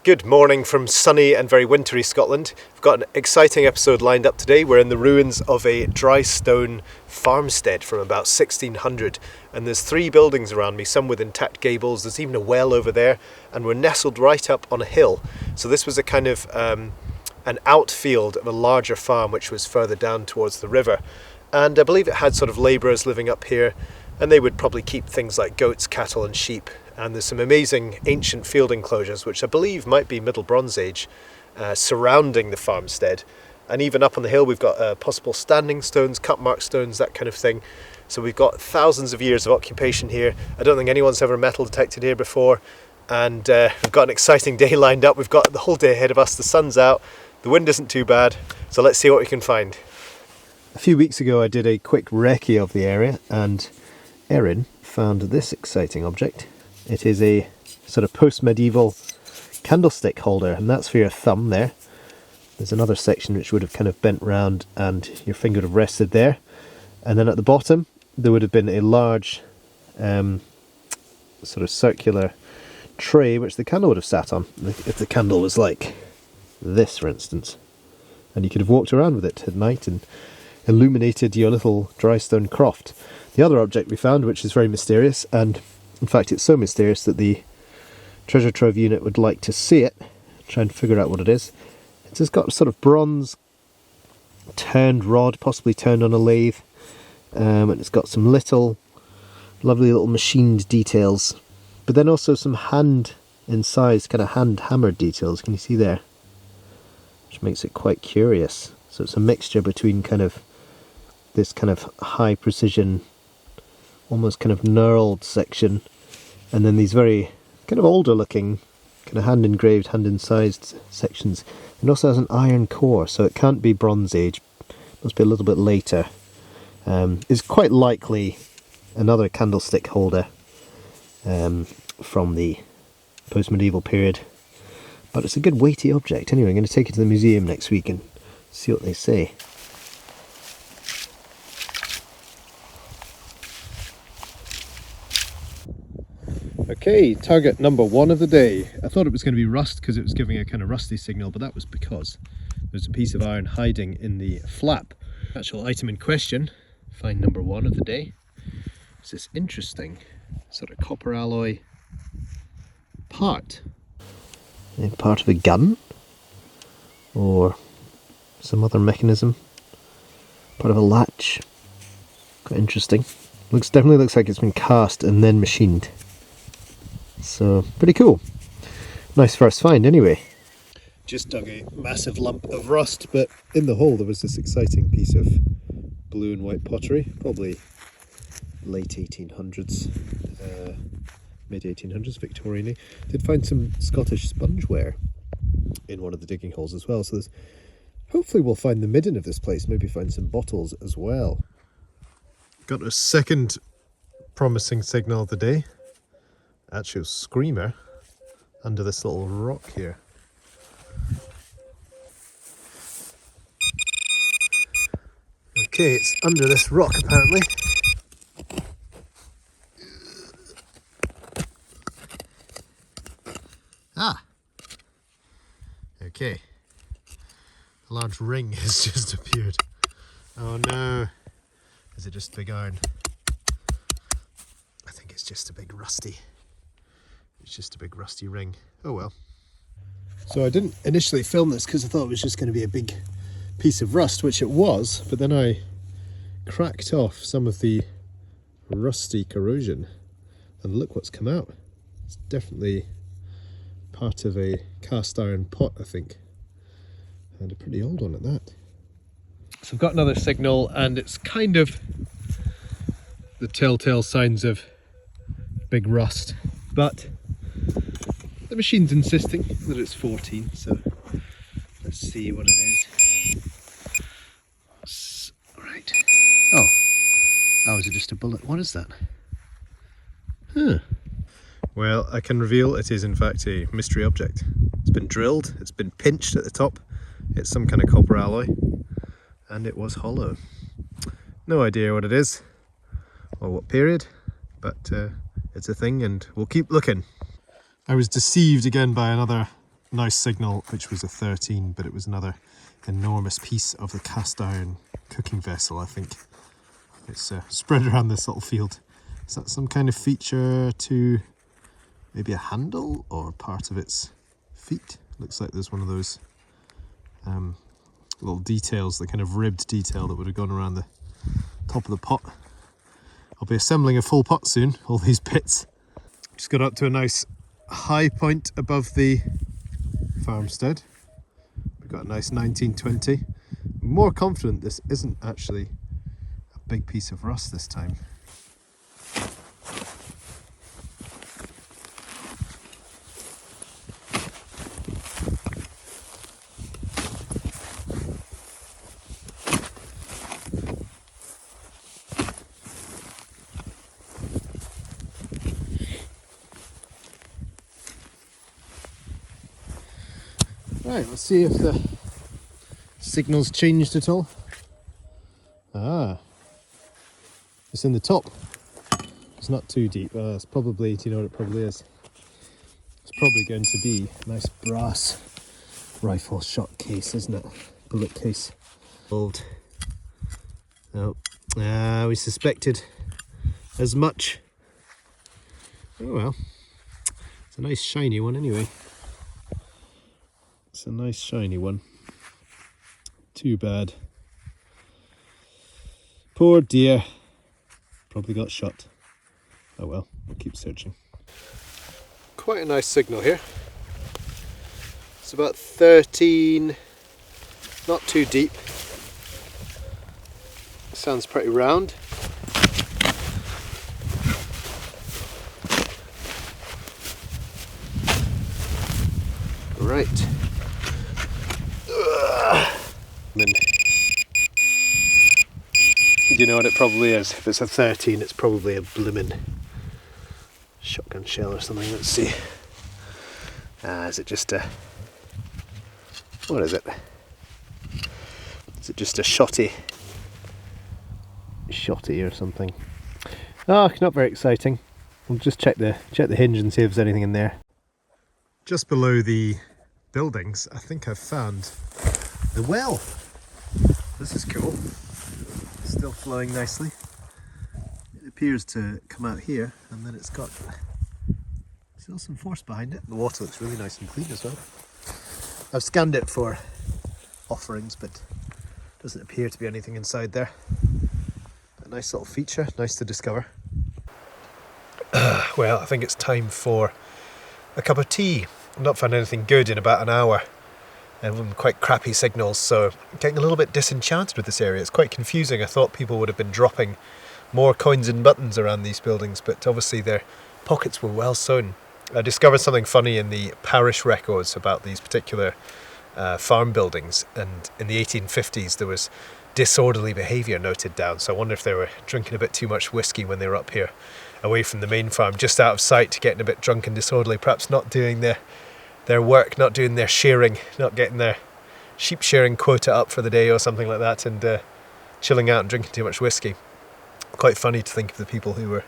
Good morning from sunny and very wintry Scotland. We've got an exciting episode lined up today. We're in the ruins of a dry stone farmstead from about 1600, and there's 3 buildings around me, some with intact gables. There's even a well over there, and we're nestled right up on a hill. So this was a kind of an outfield of a larger farm which was further down towards the river, and I believe it had sort of labourers living up here, and they would probably keep things like goats, cattle and sheep. And there's some amazing ancient field enclosures, which I believe might be Middle Bronze Age, surrounding the farmstead. And even up on the hill, we've got possible standing stones, cut mark stones, that kind of thing. So we've got thousands of years of occupation here. I don't think anyone's ever metal detected here before. And we've got an exciting day lined up. We've got the whole day ahead of us. The sun's out. The wind isn't too bad. So let's see what we can find. A few weeks ago, I did a quick recce of the area, and Erin found this exciting object. It is a sort of post-medieval candlestick holder, and that's for your thumb there. There's another section which would have kind of bent round and your finger would have rested there. And then at the bottom there would have been a large sort of circular tray which the candle would have sat on. If the candle was like this, for instance. And you could have walked around with it at night and illuminated your little dry stone croft. The other object we found, which is very mysterious, and in fact, it's so mysterious that the Treasure Trove unit would like to see it, try and figure out what it is. It's just got a sort of bronze turned rod, possibly turned on a lathe, and it's got some lovely little machined details, but then also some hand incised, kind of hand hammered details. Can you see there? Which makes it quite curious. So it's a mixture between kind of this kind of high precision, almost kind of knurled section, and then these very kind of older looking, kind of hand engraved, hand incised sections. It also has an iron core, so it can't be Bronze Age, must be a little bit later. It's quite likely another candlestick holder from the post-medieval period, but it's a good weighty object. Anyway, I'm going to take it to the museum next week and see what they say. Okay, target number 1 of the day. I thought it was going to be rust because it was giving a kind of rusty signal, but that was because there's a piece of iron hiding in the flap. The actual item in question, find number 1 of the day, is this interesting sort of copper alloy part. Part of a gun? Or some other mechanism? Part of a latch? Quite interesting. Definitely looks like it's been cast and then machined. So, pretty cool. Nice first find anyway. Just dug a massive lump of rust, but in the hole there was this exciting piece of blue and white pottery, probably late 1800s, mid 1800s, Victorian. Did find some Scottish spongeware in one of the digging holes as well, so hopefully we'll find the midden of this place, maybe find some bottles as well. Got a second promising signal of the day. Actual screamer under this little rock here. Okay, it's under this rock apparently. Ah! Okay. A large ring has just appeared. Oh no! Is it just big iron? I think it's just a big rusty. It's just a big rusty ring. Oh well. So I didn't initially film this because I thought it was just going to be a big piece of rust, which it was, but then I cracked off some of the rusty corrosion and look what's come out. It's definitely part of a cast iron pot, I think, and a pretty old one at that. So I've got another signal, and it's kind of the telltale signs of big rust, but the machine's insisting that it's 14, so let's see what it is. Right. Oh, is it just a bullet? What is that? Huh. Well, I can reveal it is in fact a mystery object. It's been drilled, it's been pinched at the top, it's some kind of copper alloy, and it was hollow. No idea what it is, or what period, but it's a thing and we'll keep looking. I was deceived again by another nice signal, which was a 13, but it was another enormous piece of the cast iron cooking vessel, I think. It's spread around this little field. Is that some kind of feature to maybe a handle or part of its feet? Looks like there's one of those little details, the kind of ribbed detail that would have gone around the top of the pot. I'll be assembling a full pot soon, all these bits. Just got up to a nice high point above the farmstead. We've got a nice 1920. I'm more confident this isn't actually a big piece of rust this time. Right, let's see if the signal's changed at all. Ah, it's in the top. It's not too deep. It's probably, do you know what it probably is? It's probably going to be a nice brass rifle shot case, isn't it? Bullet case. Old. Oh, we suspected as much. Oh well, it's a nice shiny one anyway. It's a nice shiny one. Too bad. Poor dear. Probably got shot. Oh well, we'll keep searching. Quite a nice signal here. It's about 13, not too deep. Sounds pretty round. Right. Do you know what it probably is? If it's a 13, it's probably a blimmin' shotgun shell or something. Let's see. Is it just a... what is it? Is it just a shotty or something? Oh, not very exciting. We'll just check the hinge and see if there's anything in there. Just below the buildings, I think I've found the well. This is cool. Still flowing nicely. It appears to come out here, and then it's got still some force behind it. The water looks really nice and clean as well. I've scanned it for offerings, but doesn't appear to be anything inside there. A nice little feature, nice to discover. Well, I think it's time for a cup of tea. I've not found anything good in about an hour, and quite crappy signals, so I'm getting a little bit disenchanted with this area. It's quite confusing. I thought people would have been dropping more coins and buttons around these buildings, but obviously their pockets were well sewn. I discovered something funny in the parish records about these particular farm buildings, and in the 1850s there was disorderly behaviour noted down, so I wonder if they were drinking a bit too much whiskey when they were up here away from the main farm, just out of sight, getting a bit drunk and disorderly, perhaps not doing their work, not doing their shearing, not getting their sheep shearing quota up for the day or something like that, and chilling out and drinking too much whiskey. Quite funny to think of the people who were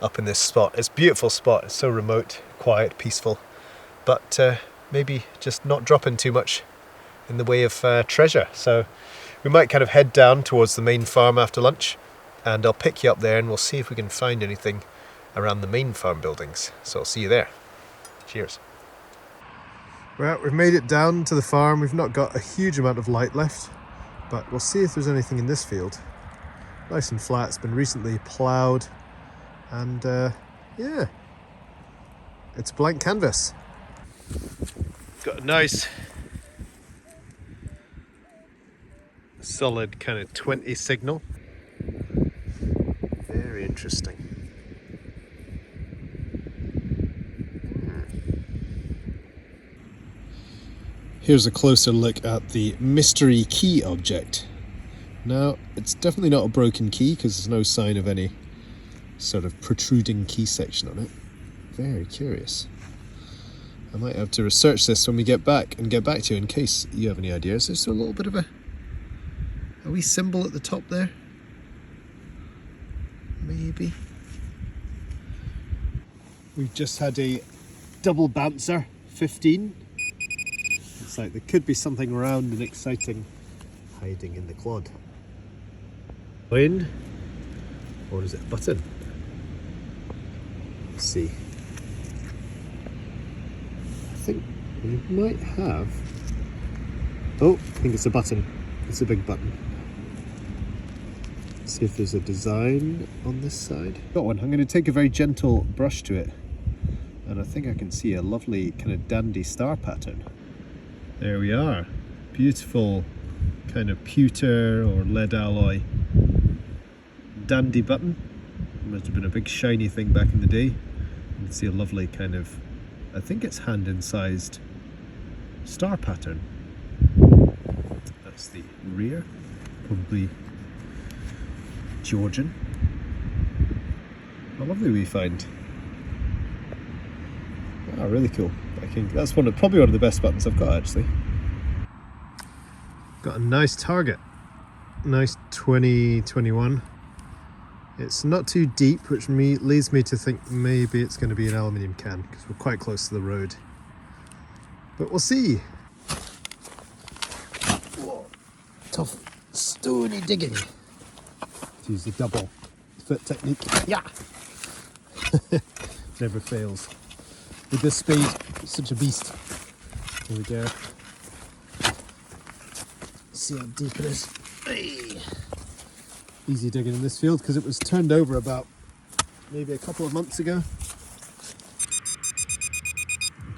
up in this spot. It's a beautiful spot, it's so remote, quiet, peaceful, but maybe just not dropping too much in the way of treasure. So we might kind of head down towards the main farm after lunch, and I'll pick you up there and we'll see if we can find anything around the main farm buildings. So I'll see you there. Cheers. Well, we've made it down to the farm. We've not got a huge amount of light left, but we'll see if there's anything in this field. Nice and flat, it's been recently ploughed, and yeah, it's blank canvas. Got a nice solid kind of 20 signal. Very interesting. Here's a closer look at the mystery key object. Now, it's definitely not a broken key because there's no sign of any sort of protruding key section on it. Very curious. I might have to research this when we get back and get back to you in case you have any ideas. There's a little bit of a wee symbol at the top there. Maybe. We've just had a double bouncer, 15. looks like there could be something round and exciting hiding in the clod. Coin? Or is it a button? Let's see. I think we might have... Oh, I think it's a button. It's a big button. Let's see if there's a design on this side. Got one. I'm going to take a very gentle brush to it. And I think I can see a lovely kind of dandy star pattern. There we are. Beautiful kind of pewter or lead alloy dandy button. Must have been a big shiny thing back in the day. You can see a lovely kind of, I think it's hand incised star pattern. That's the rear, probably Georgian. A lovely wee find. Oh, really cool. I think that's probably one of the best buttons I've got actually. Got a nice target. Nice 2021. It's not too deep, which leads me to think maybe it's going to be an aluminium can because we're quite close to the road. But we'll see. Whoa. Tough, stony digging. Use the double foot technique. Yeah. Never fails. With this speed, it's such a beast. Here we go. See how deep it is. Hey. Easy digging in this field because it was turned over about maybe a couple of months ago.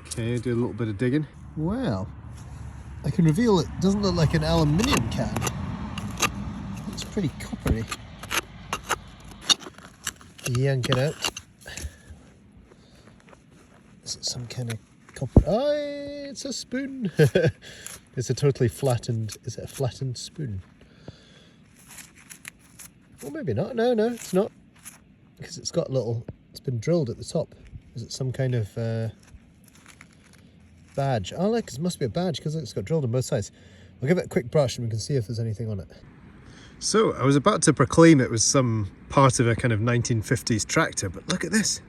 Okay, do a little bit of digging. Well, I can reveal it doesn't look like an aluminium can. It's pretty coppery. Yank it out. Is it some kind of copper? Oh, it's a spoon. It's a totally flattened, is it a flattened spoon? Or maybe not. No, it's not. Because it's got it's been drilled at the top. Is it some kind of badge? Oh, look, it must be a badge because it's got drilled on both sides. I'll give it a quick brush and we can see if there's anything on it. So, I was about to proclaim it was some part of a kind of 1950s tractor, but look at this.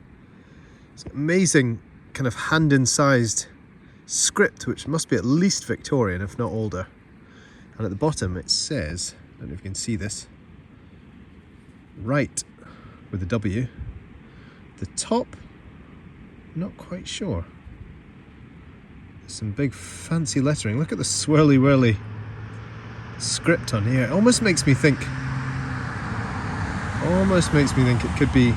It's an amazing kind of hand-incised script, which must be at least Victorian, if not older. And at the bottom it says, I don't know if you can see this, right with a W. The top, not quite sure. There's some big fancy lettering. Look at the swirly whirly script on here. It almost makes me think it could be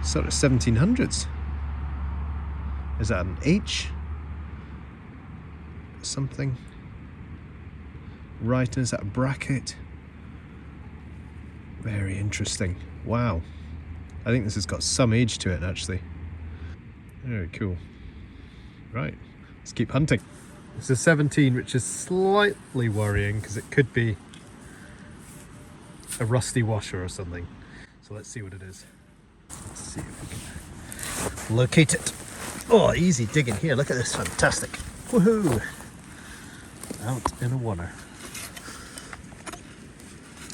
sort of 1700s. Is that an H? Something? Right, and is that a bracket? Very interesting. Wow. I think this has got some age to it actually. Very cool. Right, let's keep hunting. It's a 17, which is slightly worrying because it could be a rusty washer or something. So let's see what it is. Let's see if we can locate it. Oh, easy digging here. Look at this, fantastic. Woohoo! Out in the water.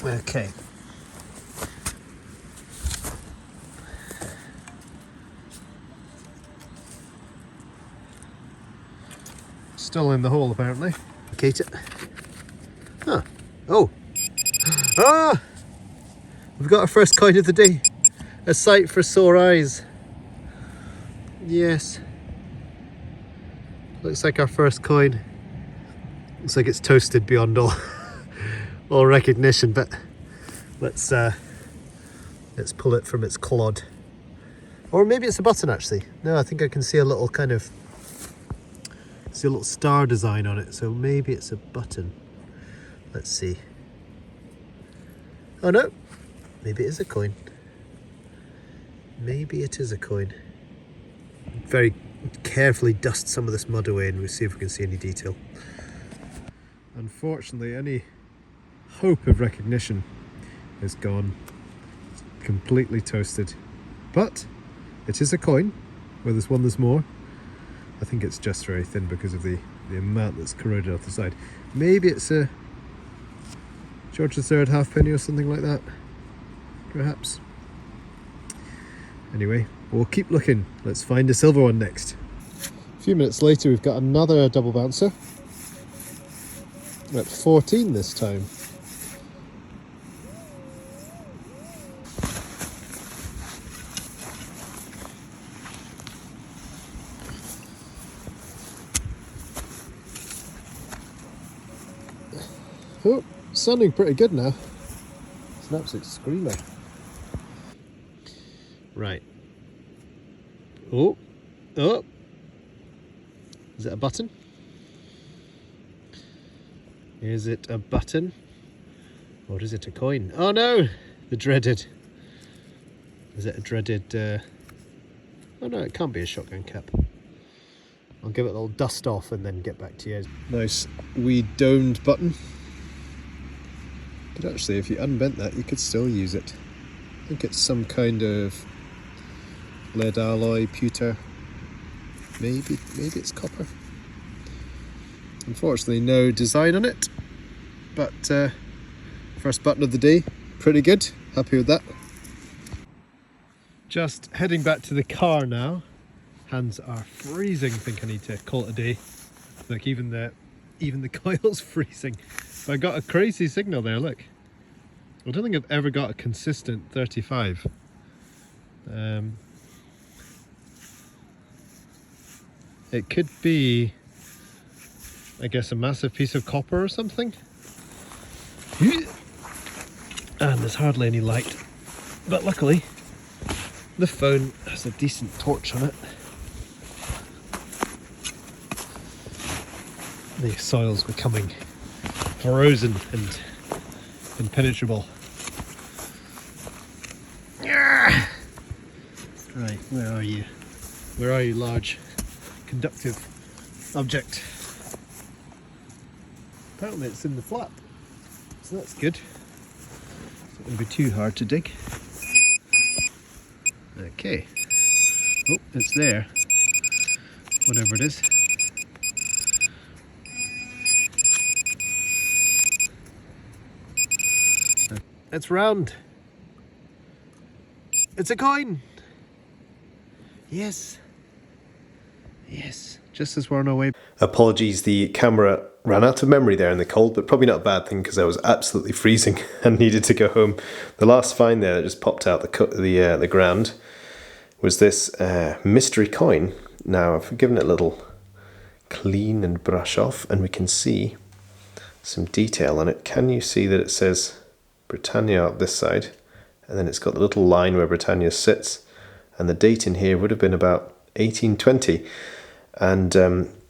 Okay. Still in the hole apparently. Locate it. Huh. Oh. Ah! We've got our first coin of the day. A sight for sore eyes. Yes. Looks like our first coin. Looks like it's toasted beyond all recognition, but let's pull it from its clod. Or maybe it's a button actually. No, I think I can see a little kind of a little star design on it, so maybe it's a button. Let's see. Oh no, maybe it is a coin. Maybe it is a coin. Very carefully dust some of this mud away and we'll see if we can see any detail. Unfortunately, any hope of recognition is gone. It's completely toasted. But it is a coin. Where there's one, there's more. I think it's just very thin because of the amount that's corroded off the side. Maybe it's a George III halfpenny or something like that. Perhaps. Anyway, we'll keep looking. Let's find a silver one next. A few minutes later we've got another double bouncer at 14 this time. Oh, sounding pretty good now. It's an absolute screamer. Right. Oh, oh. Is it a button? Is it a button? Or is it a coin? Oh no! The dreaded. Is it a dreaded... Oh no, it can't be a shotgun cap. I'll give it a little dust off and then get back to you. Nice wee domed button. But actually, if you unbent that, you could still use it. I think it's some kind of lead alloy, pewter. Maybe it's copper. Unfortunately, no design on it. But first button of the day, pretty good. Happy with that. Just heading back to the car now. Hands are freezing. I think I need to call it a day. Look, even the coil's freezing. But I got a crazy signal there, look. I don't think I've ever got a consistent 35. It could be, I guess, a massive piece of copper or something. And there's hardly any light. But luckily, the phone has a decent torch on it. The soil's becoming frozen and impenetrable. Right, where are you? Where are you, large conductive object? Apparently it's in the flat, so that's good. It's not going to be too hard to dig. Okay. Oh, it's there. Whatever it is. It's round. It's a coin. Yes. Yes. Just as we're on our way. Apologies, the camera ran out of memory there in the cold, but probably not a bad thing because I was absolutely freezing and needed to go home. The last find there that just popped out the ground was this mystery coin. Now I've given it a little clean and brush off, and we can see some detail on it. Can you see that it says Britannia up this side, and then it's got the little line where Britannia sits, and the date in here would have been about 1820. And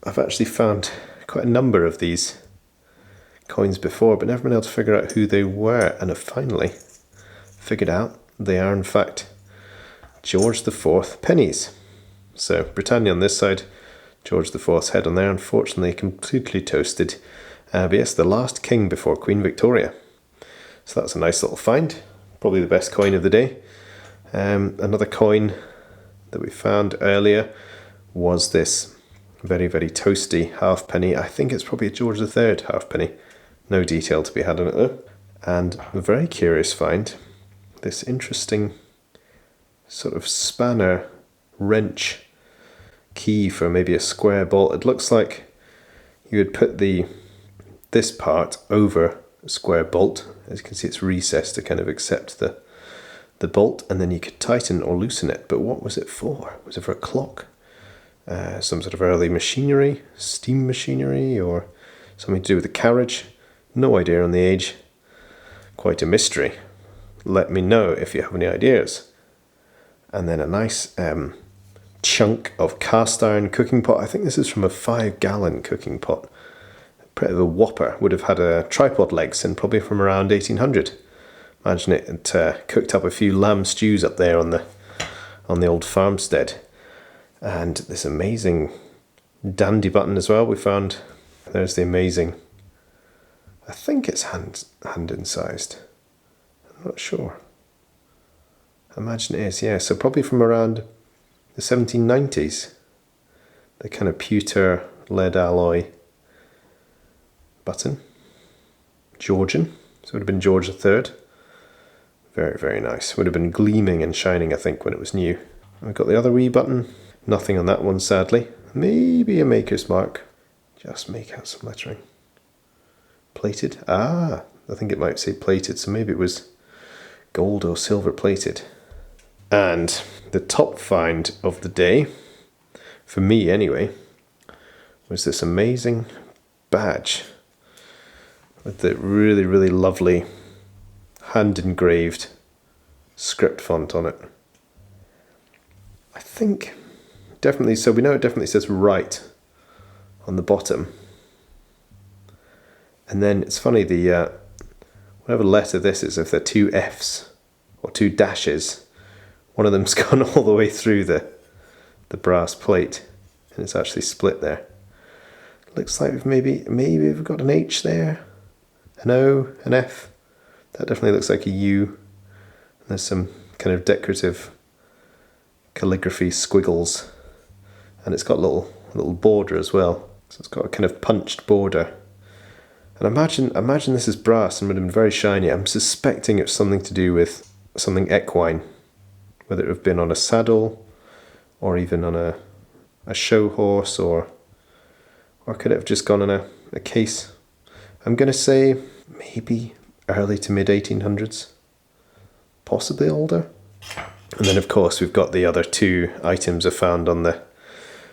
I've actually found quite a number of these coins before, but never been able to figure out who they were, and have finally figured out they are in fact George IV pennies. So Britannia on this side, George IV's head on there, unfortunately completely toasted. But yes, the last king before Queen Victoria. So that's a nice little find, probably the best coin of the day. Another coin that we found earlier was this very, very toasty halfpenny. I think it's probably a George III halfpenny. No detail to be had on it though. And a very curious find, this interesting sort of spanner wrench key for maybe a square bolt. It looks like you would put this part over a square bolt. As you can see, it's recessed to kind of accept the bolt, and then you could tighten or loosen it. But what was it for? Was it for a clock? Some sort of early machinery, steam machinery, or something to do with the carriage? No idea on the age. Quite a mystery. Let me know if you have any ideas. And then a nice chunk of cast iron cooking pot. I think this is from a 5-gallon cooking pot. Pretty of a whopper. Would have had a tripod legs, and probably from around 1800. Imagine it cooked up a few lamb stews up there on the old farmstead. And this amazing dandy button as well we found. There's the amazing, I think it's hand incised. I'm not sure. I imagine it is, yeah. So probably from around the 1790s. The kind of pewter lead alloy button. Georgian. So it would have been George III. Very, very nice. Would have been gleaming and shining, I think, when it was new. We've got the other wee button. Nothing on that one, sadly. Maybe a maker's mark. Just make out some lettering. Plated. Ah, I think it might say plated, so maybe it was gold or silver plated. And the top find of the day, for me anyway, was this amazing badge with the really, really lovely hand engraved script font on it. I think definitely, so we know it definitely says right on the bottom. And then it's funny, the whatever letter this is, if they're two F's or two dashes, one of them's gone all the way through the brass plate and it's actually split there. Looks like we've got an H there, an O, an F. That definitely looks like a U. And there's some kind of decorative calligraphy squiggles, and it's got a little border as well. So it's got a kind of punched border. And imagine this is brass and would have been very shiny. I'm suspecting it's something to do with something equine, whether it have been on a saddle or even on a show horse, or could it have just gone on a case? I'm going to say maybe early to mid 1800s, possibly older. And then of course we've got the other two items I found on the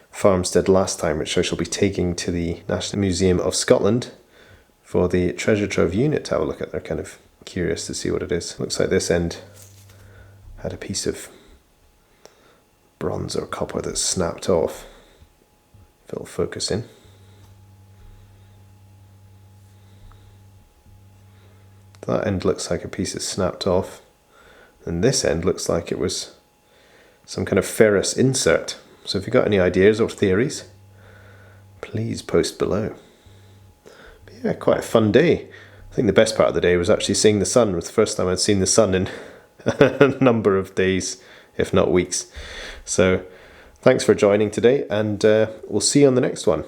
farmstead last time, which I shall be taking to the National Museum of Scotland for the treasure trove unit to have a look at. They're kind of curious to see what it is. Looks like this end had a piece of bronze or copper that's snapped off. If it'll focus in. That end looks like a piece is snapped off, and this end looks like it was some kind of ferrous insert. So if you've got any ideas or theories, please post below. But yeah, quite a fun day. I think the best part of the day was actually seeing the sun. It was the first time I'd seen the sun in a number of days, if not weeks. So thanks for joining today, and we'll see you on the next one.